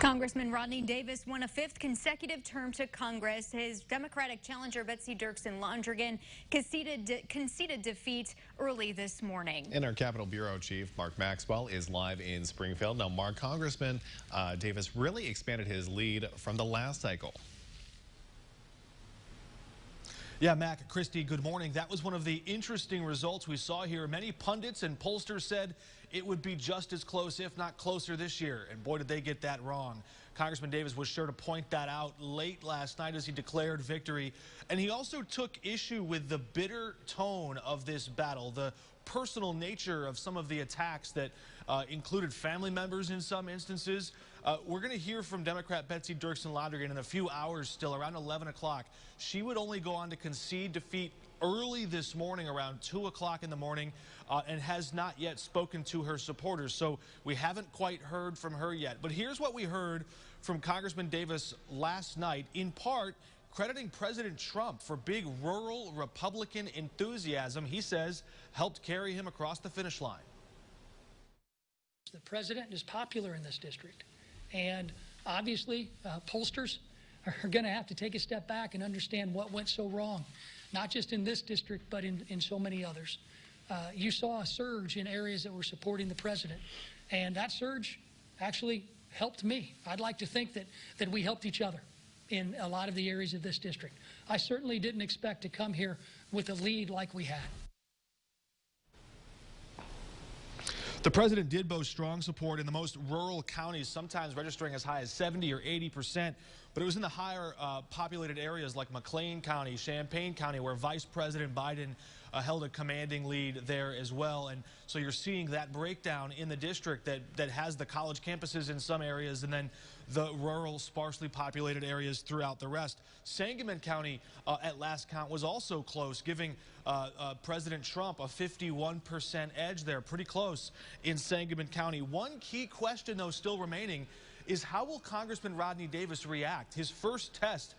Congressman Rodney Davis won a fifth consecutive term to Congress. His Democratic challenger, Betsy Dirksen-Londrigan, conceded defeat early this morning. And our Capitol Bureau Chief, Mark Maxwell, is live in Springfield. Now, Mark, Congressman Davis really expanded his lead from the last cycle. Yeah, Mac, Christy, good morning. That was one of the interesting results we saw here. Many pundits and pollsters said it would be just as close, if not closer, this year. And boy, did they get that wrong. Congressman Davis was sure to point that out late last night as he declared victory. And he also took issue with the bitter tone of this battle, the personal nature of some of the attacks that included family members in some instances. We're going to hear from Democrat Betsy Dirksen-Londrigan in a few hours still, around 11 o'clock. She would only go on to concede defeat early this morning, around 2 o'clock in the morning, and has not yet spoken to her supporters. So we haven't quite heard from her yet. But here's what we heard from Congressman Davis last night, in part crediting President Trump for big rural Republican enthusiasm he says helped carry him across the finish line. The president is popular in this district, and obviously pollsters are going to have to take a step back and understand what went so wrong, not just in this district, but in so many others. You saw a surge in areas that were supporting the president, and that surge actually helped me. I'd like to think that we helped each other in a lot of the areas of this district. I certainly didn't expect to come here with a lead like we had. The president did boast strong support in the most rural counties, sometimes registering as high as 70 or 80%. But it was in the higher populated areas like McLean County, Champaign County, where Vice President Biden held a commanding lead there as well. And so you're seeing that breakdown in the district that has the college campuses in some areas and then the rural, sparsely populated areas throughout the rest. Sangamon County, at last count, was also close, giving President Trump a 51% edge there, pretty close in Sangamon County. One key question, though, still remaining is how will Congressman Rodney Davis react? His first test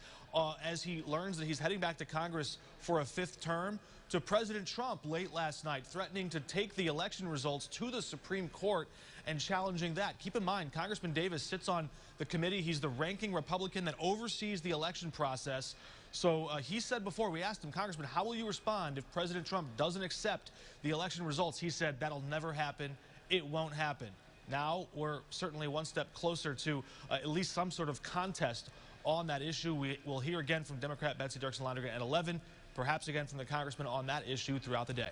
as he learns that he's heading back to Congress for a fifth term, to President Trump late last night, threatening to take the election results to the Supreme Court and challenging that. Keep in mind, Congressman Davis sits on the committee. He's the ranking Republican that oversees the election process. So he said before, we asked him, Congressman, how will you respond if President Trump doesn't accept the election results? He said, that'll never happen. It won't happen. Now we're certainly one step closer to at least some sort of contest on that issue. We will hear again from Democrat Betsy Dirksen-Londrigan at 11, perhaps again from the congressman on that issue throughout the day.